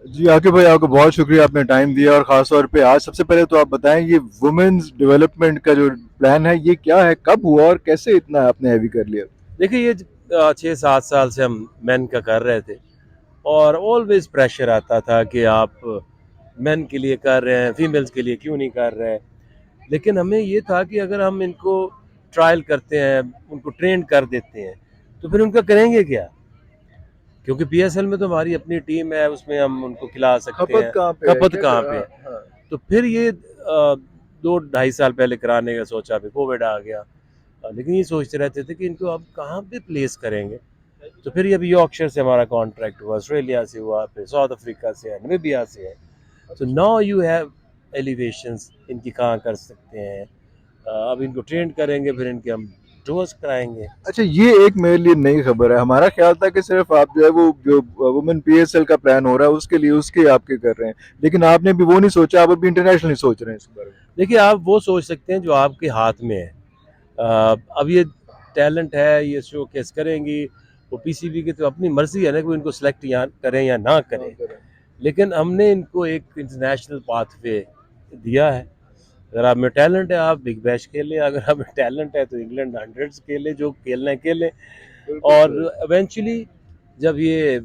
जी आकिब भाई, आपका बहुत शुक्रिया, आपने टाइम दिया। और ख़ास तौर पे आज सबसे पहले तो आप बताएं, ये वुमेन्स डेवलपमेंट का जो प्लान है ये क्या है, कब हुआ और कैसे इतना आपने हैवी कर लिया? देखिए ये 6-7 साल से हम मेन का कर रहे थे, और ऑलवेज प्रेशर आता था कि आप मेन के लिए कर रहे हैं, फीमेल्स के लिए क्यों नहीं कर रहे हैं। लेकिन हमें ये था कि अगर हम इनको ट्रायल करते हैं, उनको ट्रेन कर देते हैं, तो फिर उनका करेंगे क्या? क्योंकि पीएसएल में तो हमारी अपनी टीम है, उसमें हम उनको खिला सकते खपत हैं। कहाँ पे है, खपत क्या कहाँ कर? पे हाँ है? हाँ। तो फिर ये 2-2.5 साल पहले कराने का सोचा, फिर कोविड आ गया। लेकिन ये सोचते रहते थे कि इनको अब कहाँ पे प्लेस करेंगे। तो फिर ये अभी यॉर्कशायर से हमारा कॉन्ट्रैक्ट हुआ, ऑस्ट्रेलिया से हुआ, फिर साउथ अफ्रीका से है, नामीबिया से है। तो अच्छा। नाउ यू हैव एलिवेशंस इनकी कहाँ कर सकते हैं। अब इनको ट्रेन करेंगे, फिर इनके हम टूर्स कराएंगे। अच्छा, ये एक मेरे लिए नई खबर है। हमारा ख्याल था कि सिर्फ आप जो है वो जो वुमेन पीएसएल का प्लान हो रहा है उसके लिए उसके आपके कर रहे हैं, लेकिन आपने भी वो नहीं सोचा, आप अभी इंटरनेशनली सोच रहे हैं इस बारे में। देखिए आप वो सोच सकते हैं जो आपके हाथ में है। अब ये टैलेंट है, ये शो केस करेंगी। वो पीसीबी की तो अपनी मर्जी है ना कि वो इनको सिलेक्ट या करें या ना हाँ करें। करें। लेकिन हमने इनको एक इंटरनेशनल पाथवे दिया है। अगर आप में टैलेंट है आप बिग बैश खेलें, अगर आप में टैलेंट है तो इंग्लैंड हंड्रेड्स खेलें, जो खेलना है खेलें। बिल्कुल और सही। इवेंचुअली जब ये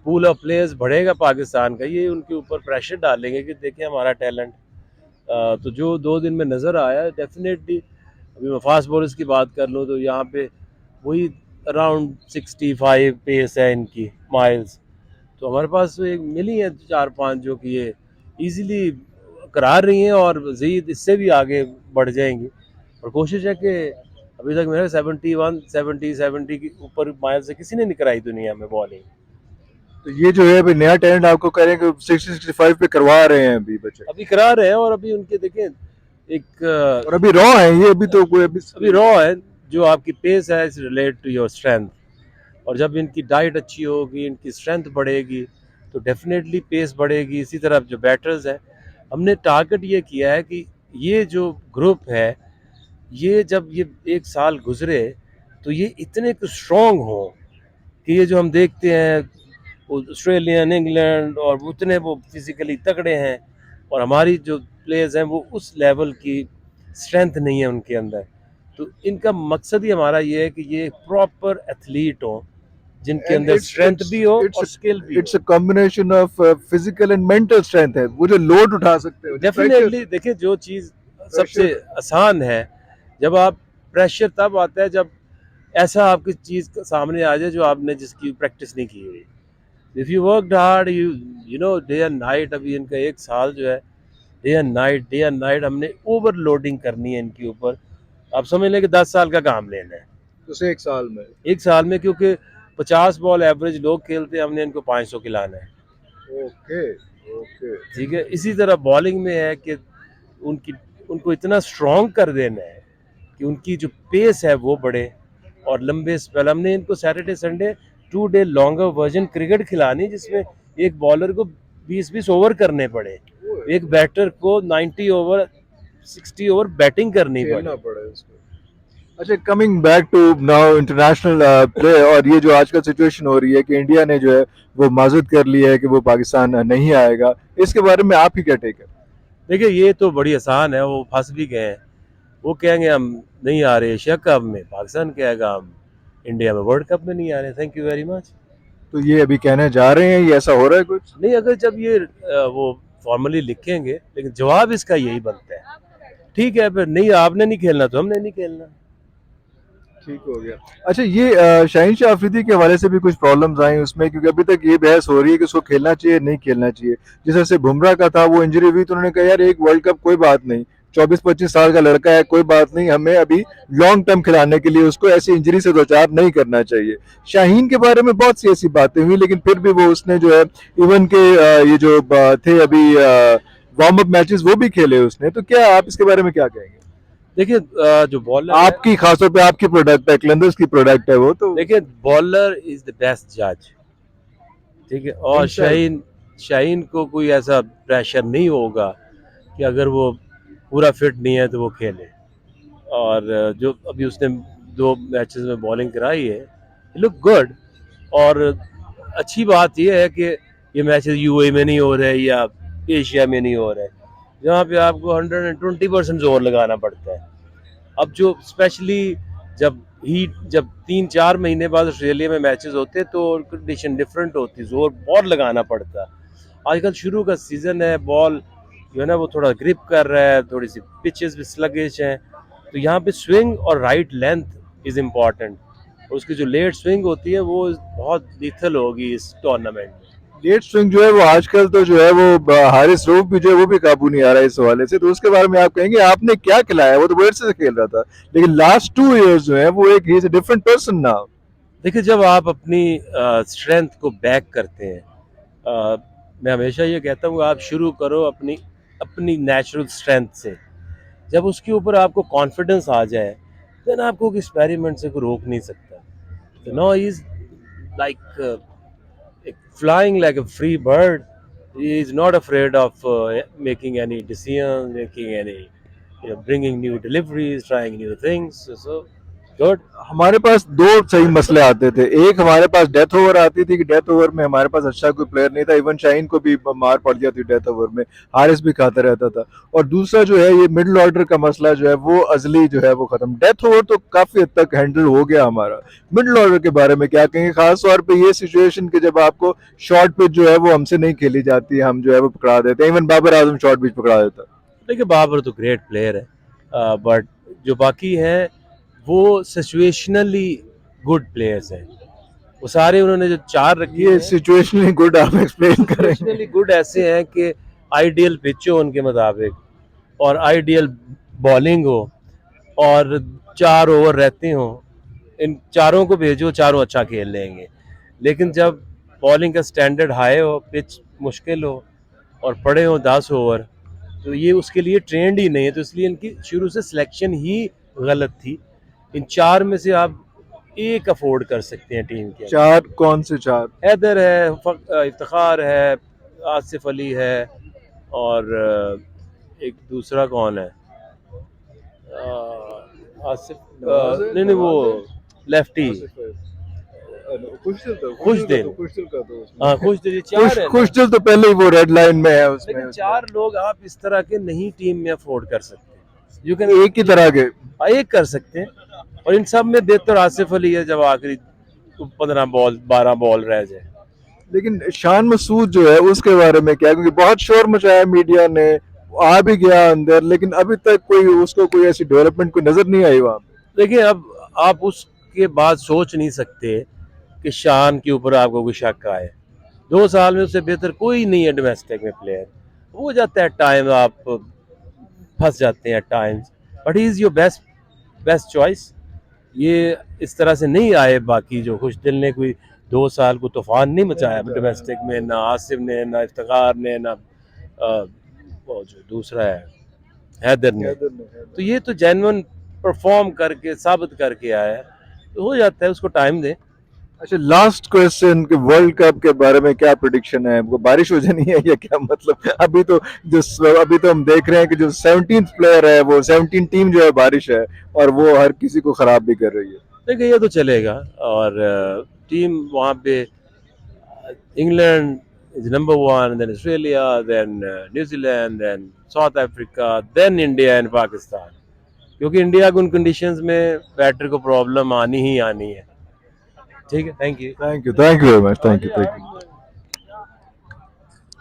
पूल ऑफ प्लेयर्स बढ़ेगा पाकिस्तान का, ये उनके ऊपर प्रेशर डालेंगे कि देखिए हमारा टैलेंट। तो जो 2 दिन में नज़र आया डेफिनेटली। अभी मैं फास्ट बॉलर्स की बात कर लूँ तो यहाँ पे वही अराउंड 65 पेस है इनकी, माइल्स। तो हमारे पास तो एक मिली है 4-5 जो कि ये इजीली करा रही हैं, और मजीद इससे भी आगे बढ़ जाएंगी। और कोशिश है कि अभी तक मेरे 71 70 के ऊपर माइल से किसी ने नहीं कराई दुनिया में बॉलिंग। तो ये जो है अभी नया टैलेंट आपको करेंगे, 60-65 पे करवा रहे हैं अभी बच्चे? अभी करा रहे हैं, और अभी उनके देखें एक और अभी रॉ है ये, अभी तो कोई अभी। अभी रॉ है। जो आपकी पेस है is relate to your strength. और जब इनकी डाइट अच्छी होगी, इनकी स्ट्रेंथ बढ़ेगी, तो डेफिनेटली पेस बढ़ेगी। इसी तरह जो बैटर्स हैं, हमने टारगेट ये किया है कि ये जो ग्रुप है, ये जब ये 1 साल गुजरे तो ये इतने स्ट्रॉन्ग हों कि ये जो हम देखते हैं वो ऑस्ट्रेलियन, इंग्लैंड, और उतने वो फिजिकली तगड़े हैं, और हमारी जो प्लेयर्स हैं वो उस लेवल की स्ट्रेंथ नहीं है उनके अंदर। तो इनका मकसद ही हमारा ये है कि ये प्रॉपर एथलीट हों, जिनके एंड अंदर इट्स स्ट्रेंथ इट्स भी हो इट्स और स्किल भी इट्स हो। A combination of physical and mental strength है, वो जो लोड उठा सकते हो, जो प्रेशर। डेफिनेटली देखिए जो चीज़ सबसे प्रेशर। आसान है, जब आप प्रेशर तब आता है जब ऐसा आपकी चीज़ सामने आ जाए जो आपने जिसकी प्रैक्टिस नहीं की हुई। If you worked hard, you know day and night. अभी इनका 1 साल जो है, डे एंड नाइट हमने ओवरलोडिंग करनी है इनके ऊपर। आप समझ लें कि 10 साल का काम लेना है उस एक साल में। 1 साल में, क्योंकि 50 बॉल एवरेज लोग खेलते हैं, हमने इनको 500 खिलाना है। ओके। ओके। ठीक है, इसी तरह बॉलिंग में है कि उनकी उनको इतना स्ट्रॉन्ग कर देना है कि उनकी जो पेस है वो बढ़े, और लंबे स्पेल। हमने इनको Saturday Sunday 2 day longer version cricket खिलानी, जिसमें एक बॉलर को 20-20 ओवर करने पड़े, एक बैटर को 90 ओवर 60 ओवर बैटिंग करनी खेलना पड़े। पड़ा है उसको। अच्छा, coming back to now international play, और ये जो आजकल सिचुएशन हो रही है कि इंडिया ने जो है वो माजूद कर लिया है कि वो पाकिस्तान नहीं आएगा, इसके बारे में आपकी क्या टेक है? देखिए ये तो बड़ी आसान है, वो फंस भी गए हैं। वो कहेंगे हम नहीं आ रहे एशिया कप में, पाकिस्तान कहेगा हम इंडिया में वर्ल्ड कप में नहीं आ रहे। Thank you very much. तो ये अभी कहने जा रहे हैं, ये ऐसा हो रहा है कुछ? नहीं, अगर जब ये वो फॉर्मली लिखेंगे, लेकिन जवाब इसका यही बनता है, ठीक है फिर नहीं, आपने नहीं खेलना तो हमने नहीं खेलना। ठीक हो गया। अच्छा, ये शाहीन शाह अफरीदी के हवाले से भी कुछ प्रॉब्लम्स आई उसमें, क्योंकि अभी तक ये बहस हो रही है कि उसको खेलना चाहिए नहीं खेलना चाहिए। जिस तरह से बुमराह का था, वो इंजरी हुई तो उन्होंने कहा यार एक वर्ल्ड कप कोई बात नहीं, 24-25 साल का लड़का है, कोई बात नहीं, हमें अभी लॉन्ग टर्म खिलाने के लिए उसको ऐसी इंजरी से दो चार नहीं करना चाहिए। शाहीन के बारे में बहुत सी ऐसी बातें हुई, लेकिन फिर भी वो उसने जो है इवन के ये जो थे अभी वार्म अप मैचेस वो भी खेले उसने। तो क्या आप इसके बारे में क्या कहेंगे? देखिए जो बॉलर है, आपकी खासतौर पे आपकी प्रोडक्ट है, कलंदर्स की प्रोडक्ट है वो तो। देखिए बॉलर इज द बेस्ट जज। ठीक है, और हिमसेल्फ। शाहीन शाहीन को कोई ऐसा प्रेशर नहीं होगा कि अगर वो पूरा फिट नहीं है तो वो खेले। और जो अभी उसने 2 मैचेस में बॉलिंग कराई है, लुक गुड। और अच्छी बात यह है कि ये मैचेस यूएई में नहीं हो रहे या एशिया में नहीं हो रहे, जहाँ पे आपको 120% जोर लगाना पड़ता है। अब जो स्पेशली जब 3-4 महीने बाद ऑस्ट्रेलिया में मैचेस होते हैं तो कंडीशन डिफरेंट होती है, जोर बहुत लगाना पड़ता है। आजकल शुरू का सीजन है, बॉल जो है ना वो थोड़ा ग्रिप कर रहा है, थोड़ी सी पिचेस भी स्लगिश हैं, तो यहाँ पे स्विंग और राइट लेंथ इज़ इम्पॉर्टेंट। और उसकी जो लेट स्विंग होती है वो बहुत लीथल होगी इस टूर्नामेंट में। लेट स्विंग जो है वो आजकल तो जो है वो हारिस रऊफ भी जो है वो भी काबू नहीं आ रहा है इस हवाले से, तो उसके बारे में आप कहेंगे आपने क्या खिलाया? वो तो वर्ड से खेल रहा था, लेकिन लास्ट 2 इयर्स जो है वो एक he is a different person now. देखिए, जब आप अपनी स्ट्रेंथ को बैक करते हैं, मैं हमेशा ये कहता हूँ आप शुरू करो अपनी अपनी नेचुरल स्ट्रेंथ से। जब उसके ऊपर आपको कॉन्फिडेंस आ जाए देन आपको एक्सपेरिमेंट से कोई रोक नहीं सकता। तो no is like flying like a free bird. He is not afraid of making any decisions, making any, bringing new deliveries, trying new things. So good. हमारे पास दो सही मसले आते थे, एक हमारे पास डेथ ओवर आती थी कि डेथ ओवर में हमारे पास अच्छा कोई प्लेयर नहीं था, इवन शाहीन को भी मार पड़ जाती डेथ ओवर में, हारिस भी खाता रहता था। और दूसरा जो है ये मिडिल ऑर्डर का मसला जो है वो अजली जो है वो खत्म। डेथ ओवर तो काफी हद तक हैंडल हो गया हमारा। मिडिल ऑर्डर के बारे में क्या कहेंगे, खास तौर पर ये सिचुएशन कि जब आपको शॉर्ट पिच जो है वो हमसे नहीं खेली जाती, हम जो है वो पकड़ा देते हैं, even Babar Azam short pitch पकड़ा देता। देखिए, बाबर तो ग्रेट प्लेयर है, बट जो बाकी हैं वो सिचुएशनली गुड प्लेयर्स हैं। वो सारे उन्होंने जो 4 रखे ये हैं सिचुएशनली गुड आप एक्सप्लेन करेंगे? सिचुएशनली गुड ऐसे हैं कि आइडियल पिच हो उनके मुताबिक, और आइडियल बॉलिंग हो, और 4 ओवर रहते हों, इन चारों को भेजो, चारों अच्छा खेल लेंगे। लेकिन जब बॉलिंग का स्टैंडर्ड हाई हो, पिच मुश्किल हो और पड़े हो 10 ओवर, तो ये उसके लिए ट्रेंड ही नहीं है। तो इसलिए इनकी शुरू से सिलेक्शन ही गलत थी। इन 4 में से आप एक अफोर्ड कर सकते हैं टीम के। 4 कौन से 4? हैदर है, इफ्तिखार है, आसिफ अली है, और एक दूसरा कौन है, आसिफ नहीं वो लेफ्टी खुशदिल। हाँ, खुशदिल। ये 4 है ना। खुशदिल तो पहले ही वो रेड लाइन में है उसमें। लेकिन 4 लोग आप इस तरह के नहीं टीम में अफोर्ड कर सकते। यू कैन एक ही तरह के एक कर सकते हैं, और इन सब में बेहतर आसिफ अली है जब आखिरी 15 बॉल 12 बॉल रह जाए। लेकिन शान मसूद जो है उसके बारे में क्या, क्योंकि बहुत शोर मचाया मीडिया ने, आ भी गया अंदर, लेकिन अभी तक कोई उसको कोई ऐसी डेवलपमेंट कोई नजर नहीं आई वहां। देखिए, अब आप उसके बाद सोच नहीं सकते कि शान के ऊपर आपको कोई शक आए। 2 साल में उससे बेहतर कोई नहीं है डोमेस्टिक में प्लेयर। हो जाता है टाइम, आप फंस जाते हैं times, but he is your best choice. ये इस तरह से नहीं आए बाकी जो खुशदिल ने कोई 2 साल को तूफान नहीं मचाया डोमेस्टिक में, ना आसिफ ने, ना इफ्तिखार ने, ना वो जो दूसरा है हैदर ने। तो ये तो जेन्युइन परफॉर्म करके साबित करके आया है, तो हो जाता है, उसको टाइम दें। अच्छा, लास्ट क्वेश्चन कि वर्ल्ड कप के बारे में क्या प्रेडिक्शन है? वो बारिश हो जानी है या क्या मतलब? अभी तो हम देख रहे हैं कि जो 17th प्लेयर है वो 17 टीम जो है बारिश है, और वो हर किसी को खराब भी कर रही है। देखिए, ये तो चलेगा, और टीम वहाँ पे England is number 1, then Australia, then New Zealand, then South Africa, then India and Pakistan. क्योंकि इंडिया को उन कंडीशंस में बैटर को प्रॉब्लम आनी ही आनी है। ठीक है, thank you. Thank you very much, thank you.